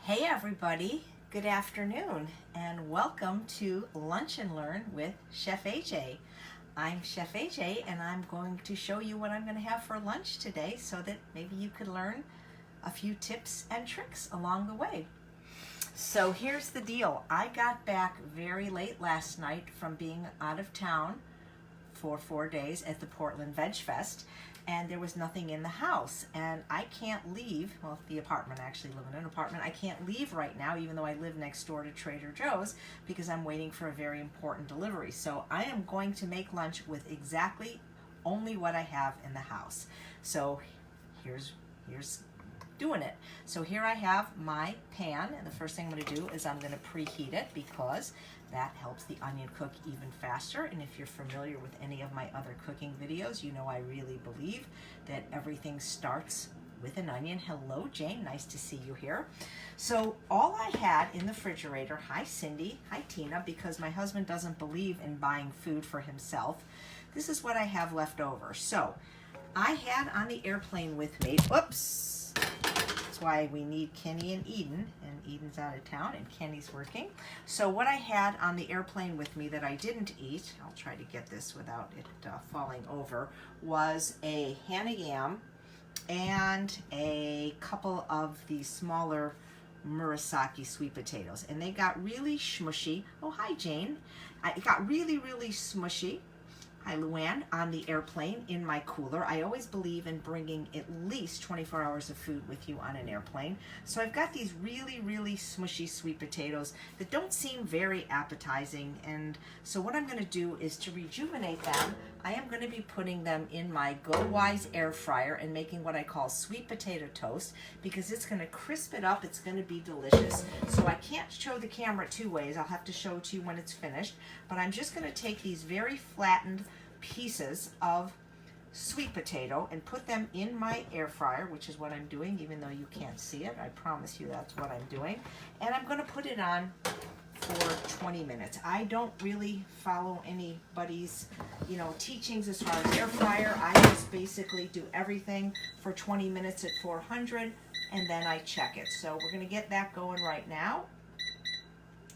Hey everybody, good afternoon and welcome to Lunch and Learn with Chef AJ. I'm Chef AJ and I'm going to show you what I'm going to have for lunch today so that maybe you could learn a few tips and tricks along the way. So here's the deal. I got back very late last night from being out of town for 4 days at the Portland Vegfest, and there was nothing in the house, and I can't leave, well, the apartment, I actually live in an apartment, I can't leave right now even though I live next door to Trader Joe's because I'm waiting for a very important delivery. So I am going to make lunch with exactly only what I have in the house. So here's doing it. So here I have my pan, and the first thing I'm going to do is I'm going to preheat it because that helps the onion cook even faster. And if you're familiar with any of my other cooking videos, you know I really believe that everything starts with an onion. Hello, Jane. Nice to see you here. So all I had in the refrigerator, hi Cindy, hi Tina, because my husband doesn't believe in buying food for himself. This is what I have left over. So I had on the airplane with me, whoops, that's why we need Kenny and Eden, and Eden's out of town and Kenny's working. So what I had on the airplane with me that I didn't eat, I'll try to get this without it falling over, was a Hannah yam and a couple of the smaller Muraskai sweet potatoes. And they got really smushy. Oh, hi Jane. It got really, really smushy. Hi Luann, on the airplane in my cooler. I always believe in bringing at least 24 hours of food with you on an airplane. So I've got these really, really smushy sweet potatoes that don't seem very appetizing. And so what I'm going to do is to rejuvenate them, I am going to be putting them in my Go Wise air fryer and making what I call sweet potato toast because it's going to crisp it up. It's going to be delicious. So I can't show the camera two ways. I'll have to show it to you when it's finished. But I'm just going to take these very flattened pieces of sweet potato and put them in my air fryer, which is what I'm doing, even though you can't see it. I promise you that's what I'm doing. And I'm going to put it on for 20 minutes. I don't really follow anybody's, teachings as far as air fryer. I just basically do everything for 20 minutes at 400 and then I check it. So we're going to get that going right now.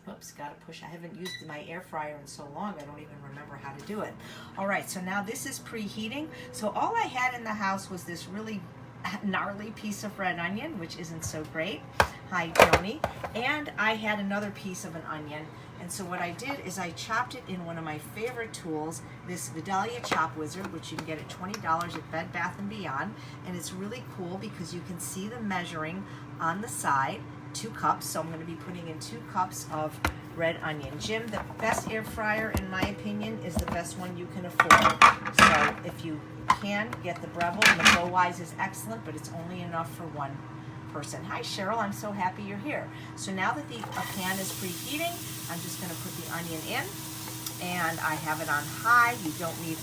Oops, gotta push. I haven't used my air fryer in so long, I don't even remember how to do it. All right, so now this is preheating. So all I had in the house was this really gnarly piece of red onion, which isn't so great. Hi, Joni. And I had another piece of an onion. And so what I did is I chopped it in one of my favorite tools, this Vidalia Chop Wizard, which you can get at $20 at Bed Bath & Beyond. And it's really cool because you can see the measuring on the side. 2 cups, so I'm going to be putting in 2 cups of red onion. Jim, the best air fryer, in my opinion, is the best one you can afford. So if you can, get the Breville, and the Go Wise is excellent, but it's only enough for one person. Hi Cheryl, I'm so happy you're here. So now that the pan is preheating, I'm just going to put the onion in, and I have it on high. You don't need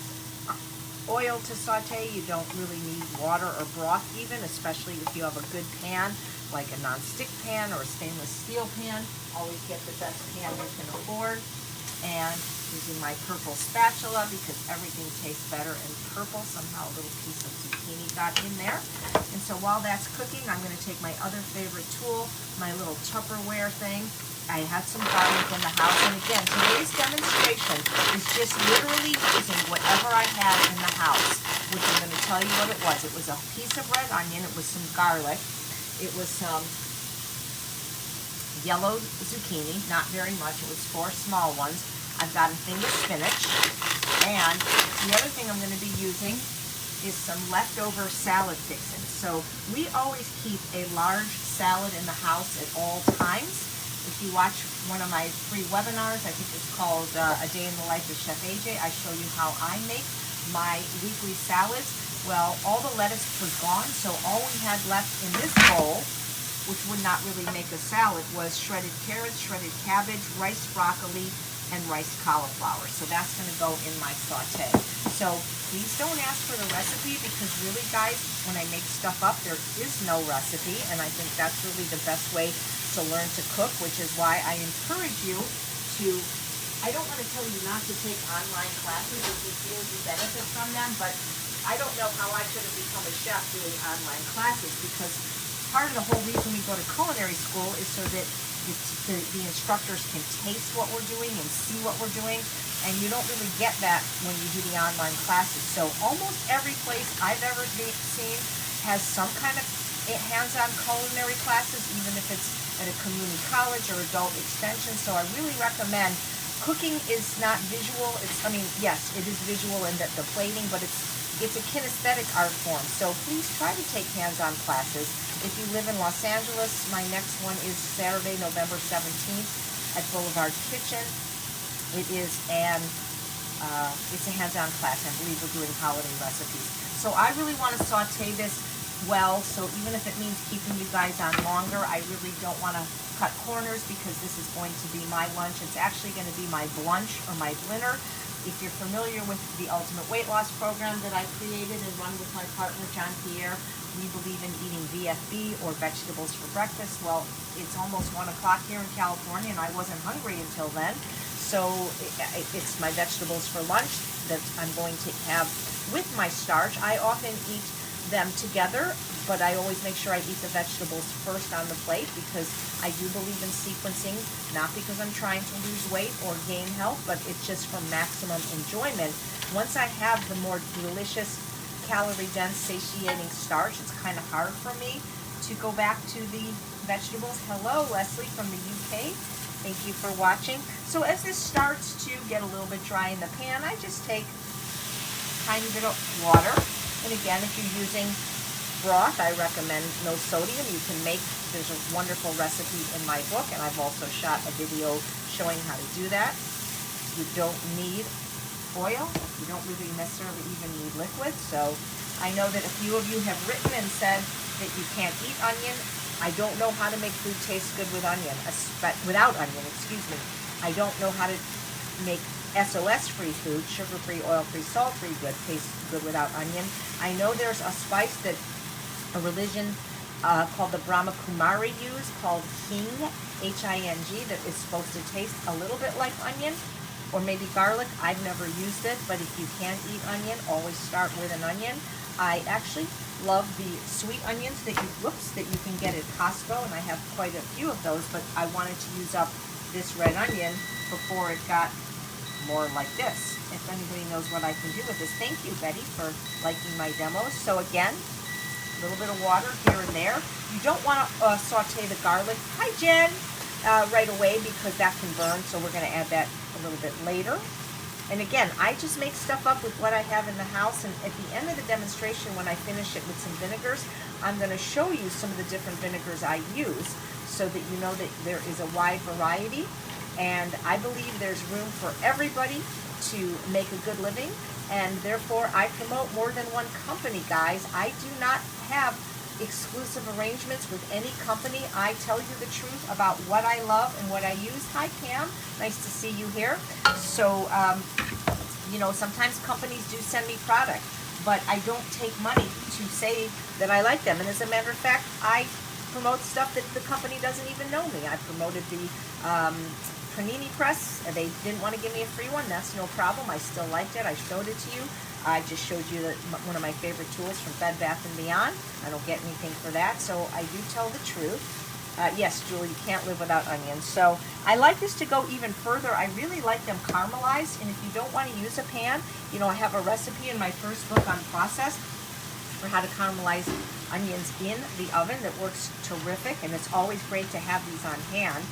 oil to saute. You don't really need water or broth even, especially if you have a good pan like a non-stick pan or a stainless steel pan. Always get the best pan you can afford. And using my purple spatula because everything tastes better in purple. Somehow a little piece of zucchini got in there. And so while that's cooking, I'm going to take my other favorite tool, my little Tupperware thing. I had some garlic in the house, and again, today's demonstration is just literally using whatever I had in the house, which I'm going to tell you what it was. It was a piece of red onion, it was some garlic, it was some yellow zucchini, not very much, it was 4 small ones. I've got a thing of spinach, and the other thing I'm going to be using is some leftover salad fixings. So we always keep a large salad in the house at all times. If you watch one of my free webinars, I think it's called A Day in the Life of Chef AJ, I show you how I make my weekly salads. Well, all the lettuce was gone, so all we had left in this bowl, which would not really make a salad, was shredded carrots, shredded cabbage, rice broccoli, and rice cauliflower. So that's going to go in my saute. So please don't ask for the recipe because really, guys, when I make stuff up, there is no recipe, and I think that's really the best way to learn to cook, which is why I encourage you to, I don't want to tell you not to take online classes if you feel you benefit from them, but I don't know how I could have become a chef doing online classes because part of the whole reason we go to culinary school is so that the instructors can taste what we're doing and see what we're doing, and you don't really get that when you do the online classes. So almost every place I've ever seen has some kind of hands-on culinary classes, even if it's at a community college or adult extension. So I really recommend. Cooking is not visual. I mean, yes, it is visual in the plating, but it's a kinesthetic art form. So please try to take hands-on classes. If you live in Los Angeles, my next one is Saturday, November 17th at Boulevard Kitchen. It is it's a hands-on class. I believe we're doing holiday recipes. So I really want to saute this well, so even if it means keeping you guys on longer, I really don't want to cut corners because this is going to be my lunch. It's actually going to be my blunch or my dinner. If you're familiar with the Ultimate Weight Loss program that I created and run with my partner John Pierre, we believe in eating VFB or vegetables for breakfast. Well, it's almost 1 o'clock here in California and I wasn't hungry until then. So it's my vegetables for lunch that I'm going to have with my starch. I often eat them together, but I always make sure I eat the vegetables first on the plate because I do believe in sequencing, not because I'm trying to lose weight or gain health, but it's just for maximum enjoyment. Once I have the more delicious, calorie-dense, satiating starch, it's kind of hard for me to go back to the vegetables. Hello, Leslie from the UK. Thank you for watching. So as this starts to get a little bit dry in the pan, I just take a tiny bit of water. And again, if you're using broth, I recommend no sodium. You can there's a wonderful recipe in my book, and I've also shot a video showing how to do that. You don't need oil. You don't really necessarily even need liquid. So I know that a few of you have written and said that you can't eat onion. I don't know how to make food taste good with onion, without onion, excuse me. I don't know how to make SOS-free food, sugar-free, oil-free, salt-free good, tastes good without onion. I know there's a spice that a religion called the Brahma Kumari use, called Hing, H-I-N-G, that is supposed to taste a little bit like onion, or maybe garlic. I've never used it, but if you can eat onion, always start with an onion. I actually love the sweet onions that you can get at Costco, and I have quite a few of those, but I wanted to use up this red onion before it got more like this. If anybody knows what I can do with this. Thank you, Betty, for liking my demos. So again, a little bit of water here and there. You don't want to saute the garlic. Hi, Jen. Right away because that can burn, so we're going to add that a little bit later. And again, I just make stuff up with what I have in the house, and at the end of the demonstration, when I finish it with some vinegars, I'm going to show you some of the different vinegars I use so that you know that there is a wide variety. And I believe there's room for everybody to make a good living, and therefore I promote more than one company, guys. I do not have exclusive arrangements with any company. I tell you the truth about what I love and what I use. Hi, Pam. Nice to see you here. So, you know, sometimes companies do send me product, but I don't take money to say that I like them. And as a matter of fact, I promote stuff that the company doesn't even know me. I promoted the panini press. They didn't want to give me a free one. That's no problem. I still liked it. I showed it to you. I just showed you one of my favorite tools from Bed Bath & Beyond. I don't get anything for that, so I do tell the truth. Yes, Julie, you can't live without onions. So I like this to go even further. I really like them caramelized, and if you don't want to use a pan, you know, I have a recipe in my first book, Unprocessed, for how to caramelize onions in the oven that works terrific, and it's always great to have these on hand.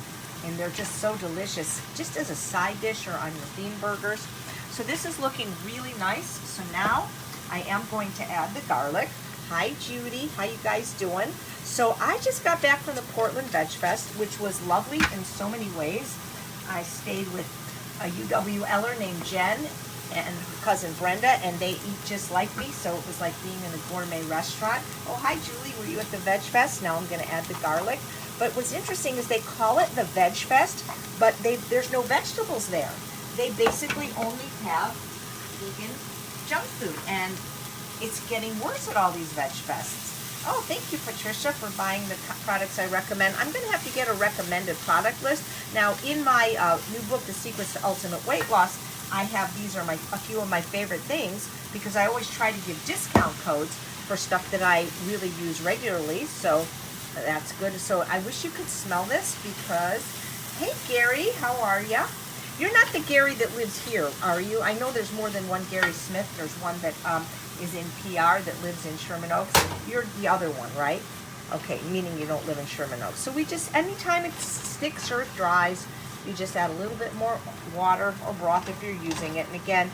And they're just so delicious, just as a side dish or on your bean burgers. So this is looking really nice. So now I am going to add the garlic. Hi, Judy. How you guys doing? So I just got back from the Portland Vegfest, which was lovely in so many ways. I stayed with a UWLer named Jen and her cousin Brenda, and they eat just like me, so it was like being in a gourmet restaurant. Oh, hi, Julie. Were you at the Vegfest? Now I'm going to add the garlic. But what's interesting is they call it the Vegfest, but there's no vegetables there. They basically only have vegan junk food, and it's getting worse at all these Vegfests. Oh, thank you, Patricia, for buying the products I recommend. I'm going to have to get a recommended product list. Now, in my new book, The Secrets to Ultimate Weight Loss, I have these are a few of my favorite things because I always try to give discount codes for stuff that I really use regularly. So That's good. So I wish you could smell this because, hey Gary, how are ya? You're not the Gary that lives here, are you? I know there's more than one Gary Smith. There's one that is in PR that lives in Sherman Oaks. You're the other one, right? Okay, meaning you don't live in Sherman Oaks. So we just, anytime it sticks or it dries, you just add a little bit more water or broth if you're using it. And again,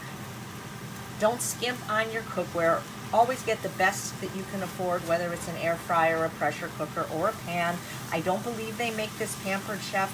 don't skimp on your cookware. Always get the best that you can afford, whether it's an air fryer, a pressure cooker, or a pan. I don't believe they make this Pampered Chef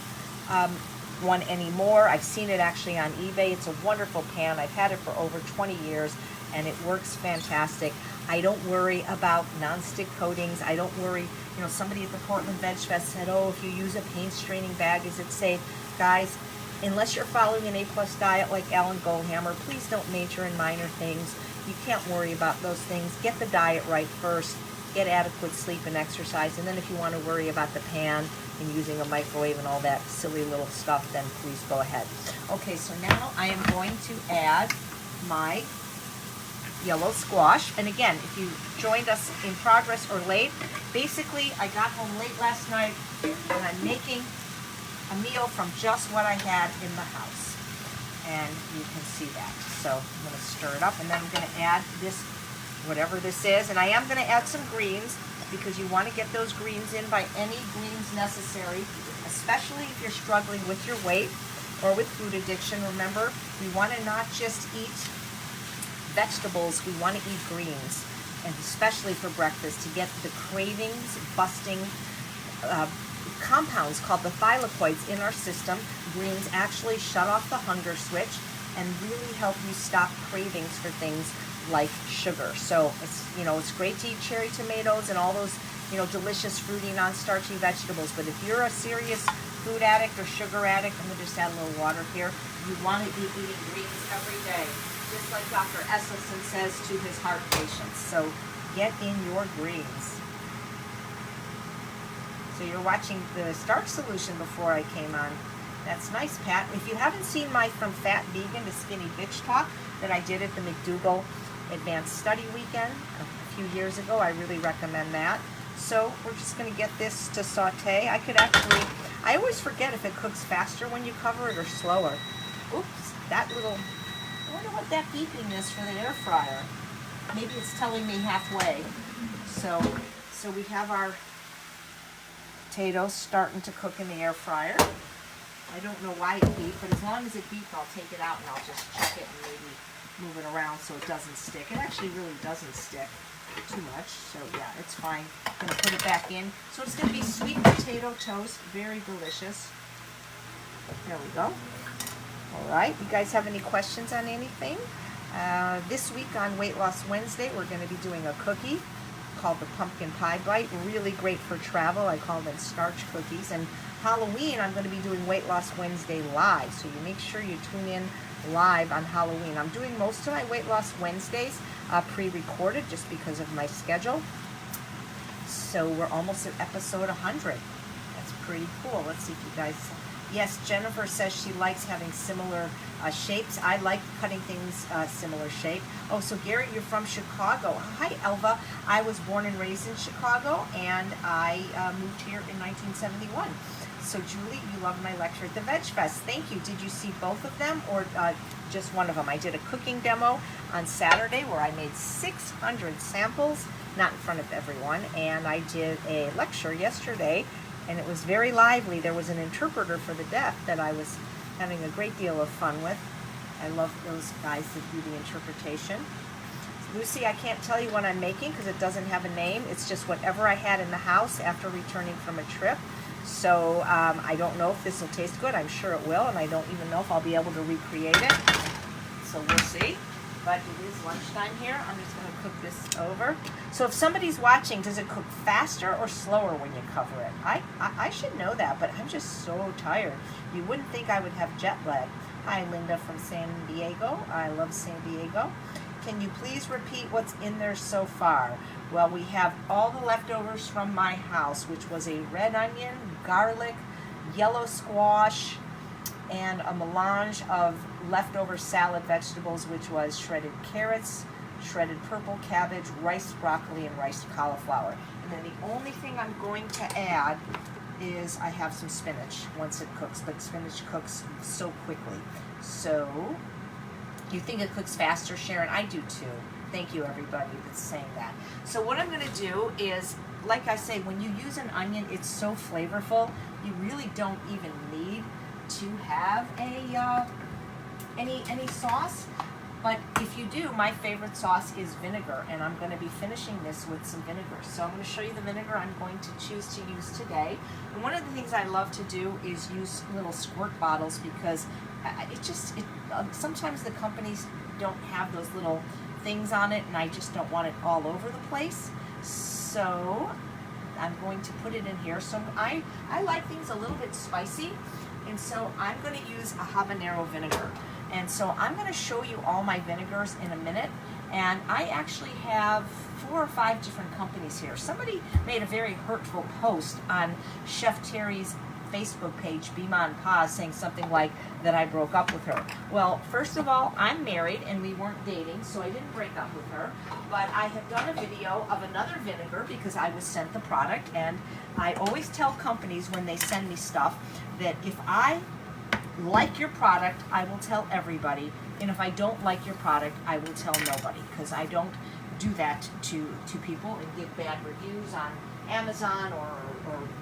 one anymore. I've seen it actually on eBay. It's a wonderful pan. I've had it for over 20 years and it works fantastic. I don't worry about nonstick coatings. I don't worry, you know, somebody at the Portland Vegfest said, oh, if you use a paint straining bag, is it safe? Guys, unless you're following an A+ diet like Alan Goldhammer, please don't major in minor things. You can't worry about those things. Get the diet right first. Get adequate sleep and exercise. And then if you want to worry about the pan and using a microwave and all that silly little stuff, then please go ahead. Okay, so now I am going to add my yellow squash. And again, if you joined us in progress or late, basically I got home late last night and I'm making a meal from just what I had in the house. And you can see that. So I'm going to stir it up and then I'm going to add this, whatever this is. And I am going to add some greens because you want to get those greens in by any greens necessary, especially if you're struggling with your weight or with food addiction. Remember, we want to not just eat vegetables, we want to eat greens, and especially for breakfast to get the cravings busting compounds called the thylakoids in our system. Greens actually shut off the hunger switch and really help you stop cravings for things like sugar. So it's, you know, it's great to eat cherry tomatoes and all those, you know, delicious fruity non-starchy vegetables, but if you're a serious food addict or sugar addict, I'm going to just add a little water here, you want to be eating greens every day, just like Dr. Esselstyn says to his heart patients. So get in your greens. So you're watching the starch solution before I came on. That's nice, Pat. If you haven't seen my From Fat Vegan to Skinny Bitch talk that I did at the McDougall Advanced Study Weekend a few years ago, I really recommend that. So we're just going to get this to saute. I could actually, I always forget if it cooks faster when you cover it or slower. Oops, that little, I wonder what that beeping is for the air fryer. Maybe it's telling me halfway. So we have our potatoes starting to cook in the air fryer. I don't know why it beeped, but as long as it beeped, I'll take it out and I'll just check it and maybe move it around so it doesn't stick. It actually really doesn't stick too much, so yeah, it's fine. I'm going to put it back in. So it's going to be sweet potato toast, very delicious. There we go. All right, you guys have any questions on anything? This week on Weight Loss Wednesday, we're going to be doing a cookie called the Pumpkin Pie Bite. Really great for travel. I call them starch cookies. And Halloween, I'm going to be doing Weight Loss Wednesday live, so you make sure you tune in live on Halloween. I'm doing most of my Weight Loss Wednesdays pre-recorded just because of my schedule. So we're almost at episode 100. That's pretty cool. Let's see if you guys... Yes, Jennifer says she likes having similar shapes. I like cutting things similar shape. Oh, so Gary, you're from Chicago. Hi, Elva. I was born and raised in Chicago, and I moved here in 1971. So Julie, you loved my lecture at the Vegfest. Thank you. Did you see both of them or just one of them? I did a cooking demo on Saturday where I made 600 samples, not in front of everyone, and I did a lecture yesterday, and it was very lively. There was an interpreter for the deaf that I was having a great deal of fun with. I love those guys that do the interpretation. Lucy, I can't tell you what I'm making because it doesn't have a name. It's just whatever I had in the house after returning from a trip. So I don't know if this will taste good. I'm sure it will, and I don't even know if I'll be able to recreate it. So we'll see. But it is lunchtime here. I'm just going to cook this over. So if somebody's watching, does it cook faster or slower when you cover it? I should know that, but I'm just so tired. You wouldn't think I would have jet lag. Hi, Linda from San Diego. I love San Diego. Can you please repeat what's in there so far? Well, we have all the leftovers from my house, which was a red onion, garlic, yellow squash, and a melange of leftover salad vegetables, which was shredded carrots, shredded purple cabbage, riced broccoli, and riced cauliflower. And then the only thing I'm going to add is I have some spinach once it cooks, but spinach cooks so quickly. So you think it cooks faster, Sharon? I do too. Thank you, everybody that's saying that. So what I'm going to do is, like I say, when you use an onion, it's so flavorful. You really don't even need to have any sauce. But if you do, my favorite sauce is vinegar, and I'm going to be finishing this with some vinegar. So I'm going to show you the vinegar I'm going to choose to use today. And one of the things I love to do is use little squirt bottles, because sometimes the companies don't have those little things on it, and I just don't want it all over the place. So I'm going to put it in here. So I like things a little bit spicy, and so I'm going to use a habanero vinegar. And so I'm going to show you all my vinegars in a minute, and I actually have 4 or 5 different companies here. Somebody made a very hurtful post on Chef Terry's Facebook page, Be Mon Pa, saying something like that I broke up with her. Well, first of all, I'm married and we weren't dating, so I didn't break up with her. But I have done a video of another vinegar because I was sent the product, and I always tell companies when they send me stuff that if I like your product, I will tell everybody, and if I don't like your product, I will tell nobody, because I don't do that to people and give bad reviews on Amazon or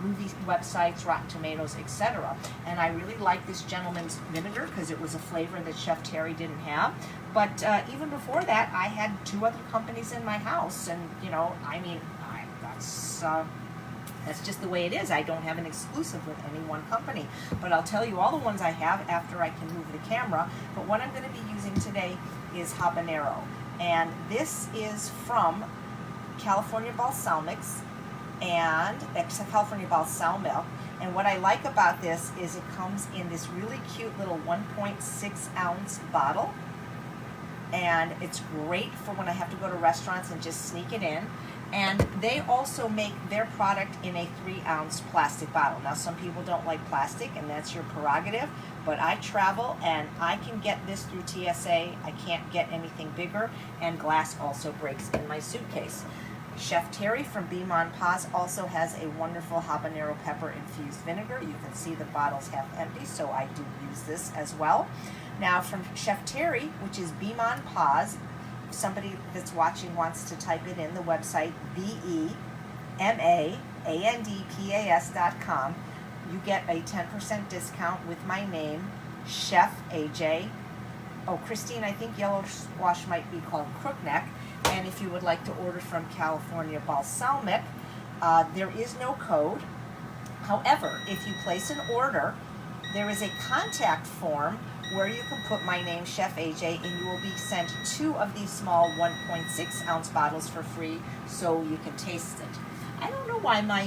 movie websites, Rotten Tomatoes, etc. And I really like this gentleman's vinegar because it was a flavor that Chef Terry didn't have. But even before that, I had 2 other companies in my house, and you know, I mean, that's just the way it is. I don't have an exclusive with any one company. But I'll tell you all the ones I have after I can move the camera. But what I'm going to be using today is habanero. And this is from California Balsamics and California Balsamic. And what I like about this is it comes in this really cute little 1.6 ounce bottle. And it's great for when I have to go to restaurants and just sneak it in. And they also make their product in a 3-ounce plastic bottle. Now, some people don't like plastic, and that's your prerogative, but I travel and I can get this through TSA. I can't get anything bigger, and glass also breaks in my suitcase. Chef Terry from Be Mon Pa's also has a wonderful habanero pepper infused vinegar. You can see the bottle's half empty, so I do use this as well. Now, from Chef Terry, which is Be Mon Pa's, if somebody that's watching wants to type it in, the website BEMANDPAS.com, you get a 10% discount with my name, Chef AJ. Oh, Christine, I think yellow squash might be called crookneck. And if you would like to order from California Balsamic, there is no code. However, if you place an order, there is a contact form where you can put my name, Chef AJ, and you will be sent 2 of these small 1.6 ounce bottles for free, so you can taste it. I don't know why my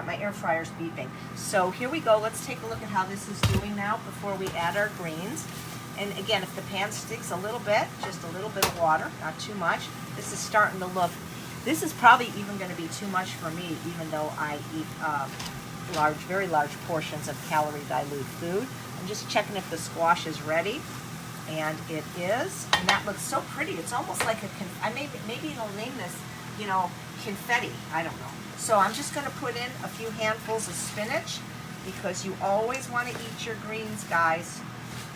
my air fryer's beeping. So here we go. Let's take a look at how this is doing now before we add our greens. And again, if the pan sticks a little bit, just a little bit of water, not too much. This is starting to look, this is probably even going to be too much for me, even though I eat very large portions of calorie dilute food. I'm just checking if the squash is ready, and it is. And that looks so pretty. It's almost like a, maybe it'll name this, you know, confetti. I don't know. So I'm just going to put in a few handfuls of spinach, because you always want to eat your greens, guys,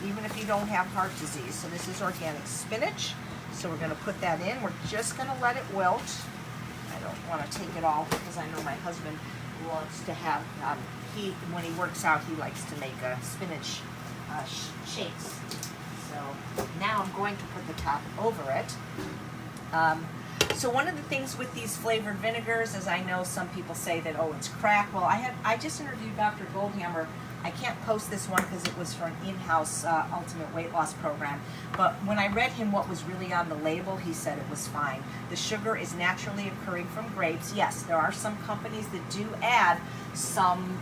even if you don't have heart disease. So this is organic spinach. So we're going to put that in. We're just going to let it wilt. I don't want to take it all, because I know my husband wants to have, when he works out, he likes to make spinach shakes. So now I'm going to put the top over it. So one of the things with these flavored vinegars is, I know some people say that, oh, it's crack. Well, I just interviewed Dr. Goldhammer. I can't post this one because it was for an in-house ultimate weight loss program. But when I read him what was really on the label, he said it was fine. The sugar is naturally occurring from grapes. Yes, there are some companies that do add some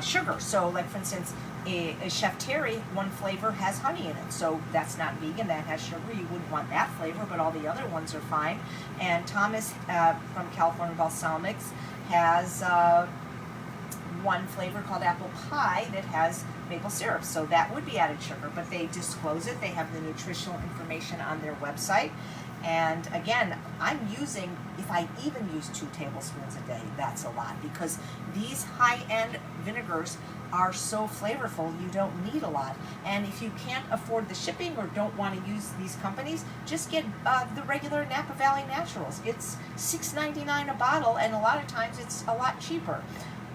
sugar. So, like for instance, a Chef Terry, one flavor has honey in it. So that's not vegan, that has sugar. You wouldn't want that flavor, but all the other ones are fine. And Thomas from California Balsamics has one flavor called apple pie that has maple syrup, so that would be added sugar, but they disclose it. They have the nutritional information on their website. And again, I'm using, if I even use 2 tablespoons a day, that's a lot, because these high-end vinegars are so flavorful, you don't need a lot. And if you can't afford the shipping or don't want to use these companies, just get the regular Napa Valley Naturals. It's $6.99 a bottle, and a lot of times it's a lot cheaper.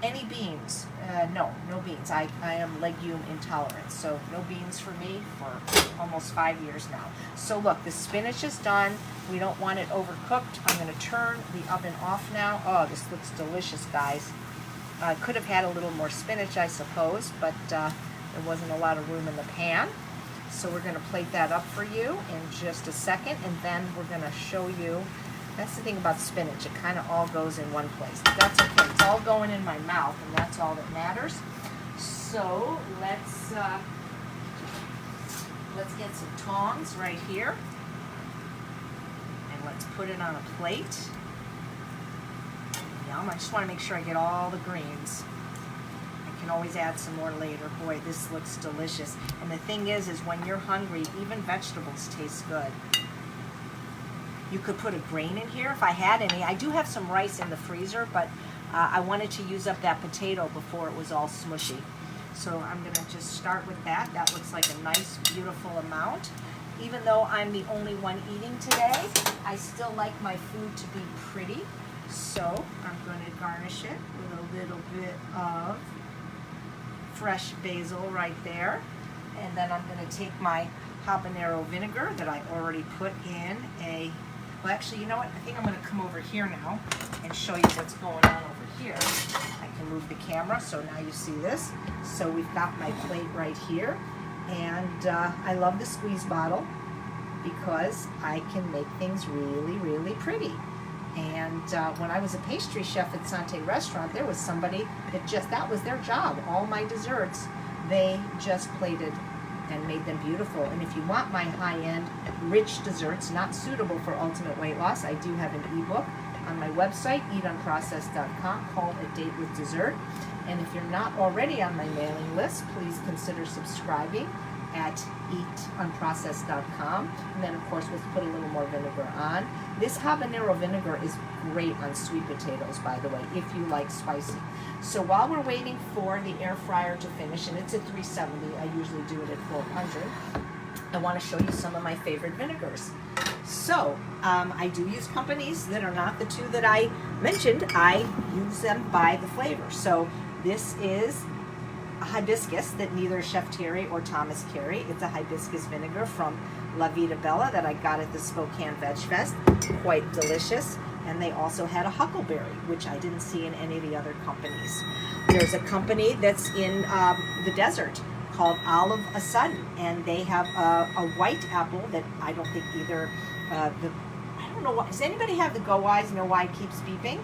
Any beans? No beans. I am legume intolerant, so no beans for me for almost 5 years now. So look, the spinach is done. We don't want it overcooked. I'm going to turn the oven off now. Oh, this looks delicious, guys. I could have had a little more spinach, I suppose, but there wasn't a lot of room in the pan. So we're going to plate that up for you in just a second, and then we're going to show you. That's the thing about spinach, it kind of all goes in one place. But that's okay, it's all going in my mouth, and that's all that matters. So let's get some tongs right here, and let's put it on a plate. Yum, I just want to make sure I get all the greens. I can always add some more later. Boy, this looks delicious. And the thing is when you're hungry, even vegetables taste good. You could put a grain in here if I had any. I do have some rice in the freezer, but I wanted to use up that potato before it was all smushy. So I'm going to just start with that. That looks like a nice, beautiful amount. Even though I'm the only one eating today, I still like my food to be pretty. So I'm going to garnish it with a little bit of fresh basil right there. And then I'm going to take my habanero vinegar that I already put in a... Well, actually, you know what? I think I'm going to come over here now and show you what's going on over here. I can move the camera, so now you see this. So we've got my plate right here. And I love the squeeze bottle because I can make things really, really pretty. And when I was a pastry chef at Sante Restaurant, there was somebody that was their job. All my desserts, they just plated and made them beautiful. And if you want my high-end, rich desserts, not suitable for ultimate weight loss, I do have an ebook on my website, eatunprocessed.com, called A Date with Dessert. And if you're not already on my mailing list, please consider subscribing at eatunprocessed.com. And then, of course, we'll put a little more vinegar on. This habanero vinegar is great on sweet potatoes, by the way, if you like spicy. So while we're waiting for the air fryer to finish, and it's at 370, I usually do it at 400, I want to show you some of my favorite vinegars. So I do use companies that are not the 2 that I mentioned. I use them by the flavor. So this is a hibiscus that neither Chef Terry or Thomas carry. It's a hibiscus vinegar from La Vita Bella that I got at the Spokane Vegfest. Quite delicious. And they also had a huckleberry, which I didn't see in any of the other companies. There's a company that's in the desert called Olive a Sudden, and they have a white apple that I don't think either I don't know why. Does anybody have the Go Eyes, know why it keeps beeping?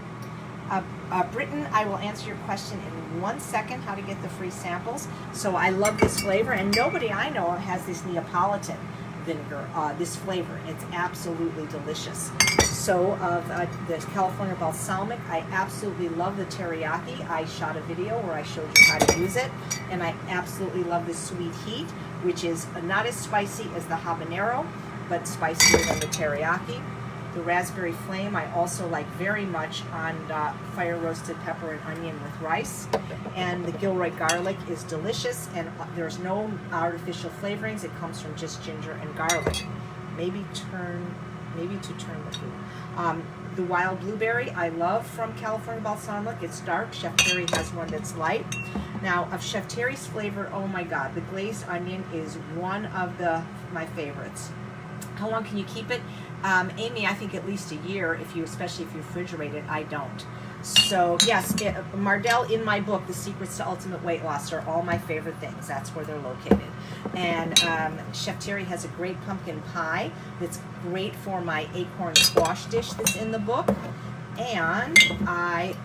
Britton, I will answer your question in 1 second, how to get the free samples. So I love this flavor, and nobody I know of has this Neapolitan vinegar, this flavor. It's absolutely delicious. So of the California balsamic, I absolutely love the teriyaki. I shot a video where I showed you how to use it, and I absolutely love the sweet heat, which is not as spicy as the habanero, but spicier than the teriyaki. The raspberry flame I also like very much on fire roasted pepper and onion with rice. And the Gilroy garlic is delicious, and there's no artificial flavorings. It comes from just ginger and garlic. Maybe to turn the food. The wild blueberry I love from California balsamic. It's dark. Chef Terry has one that's light. Now of Chef Terry's flavor, oh my God, the glazed onion is one of my favorites. How long can you keep it? Amy, I think at least a year, especially if you refrigerate it. I don't. So yes, Mardell, in my book, The Secrets to Ultimate Weight Loss, are all my favorite things. That's where they're located. And Chef Terry has a great pumpkin pie that's great for my acorn squash dish that's in the book. And I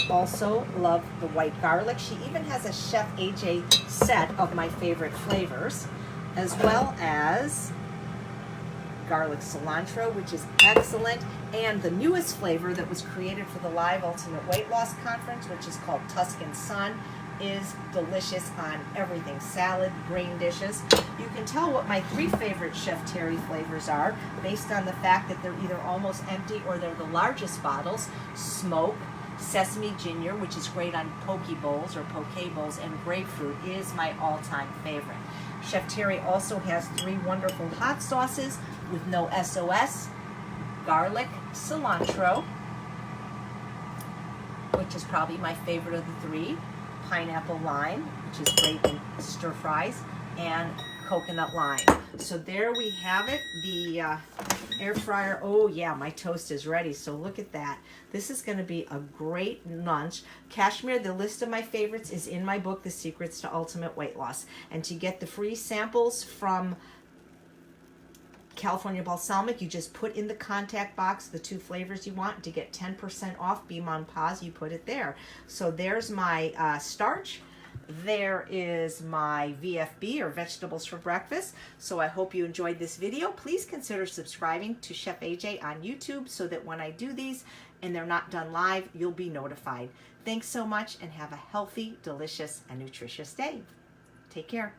also love the white garlic. She even has a Chef AJ set of my favorite flavors, as well as garlic cilantro, which is excellent, and the newest flavor that was created for the Live Ultimate Weight Loss Conference, which is called Tuscan Sun. is delicious on everything. Salad, grain dishes. You can tell what my 3 favorite Chef Terry flavors are based on the fact that they're either almost empty or they're the largest bottles. Smoke, sesame ginger, which is great on poke bowls or poke bowls, and grapefruit is my all-time favorite. Chef Terry also has 3 wonderful hot sauces with no SOS, garlic, cilantro, which is probably my favorite of the 3, pineapple lime, which is great in stir fries, and coconut lime. So there we have it, the air fryer. Oh yeah, my toast is ready, so look at that. This is going to be a great lunch. Kashmir, the list of my favorites is in my book, The Secrets to Ultimate Weight Loss. And to get the free samples from California Balsamic, you just put in the contact box the 2 flavors you want. To get 10% off Be Mon Paz, you put it there. So there's my starch. There is my VFB, or vegetables for breakfast. So I hope you enjoyed this video. Please consider subscribing to Chef AJ on YouTube so that when I do these and they're not done live, you'll be notified. Thanks so much, and have a healthy, delicious, and nutritious day. Take care.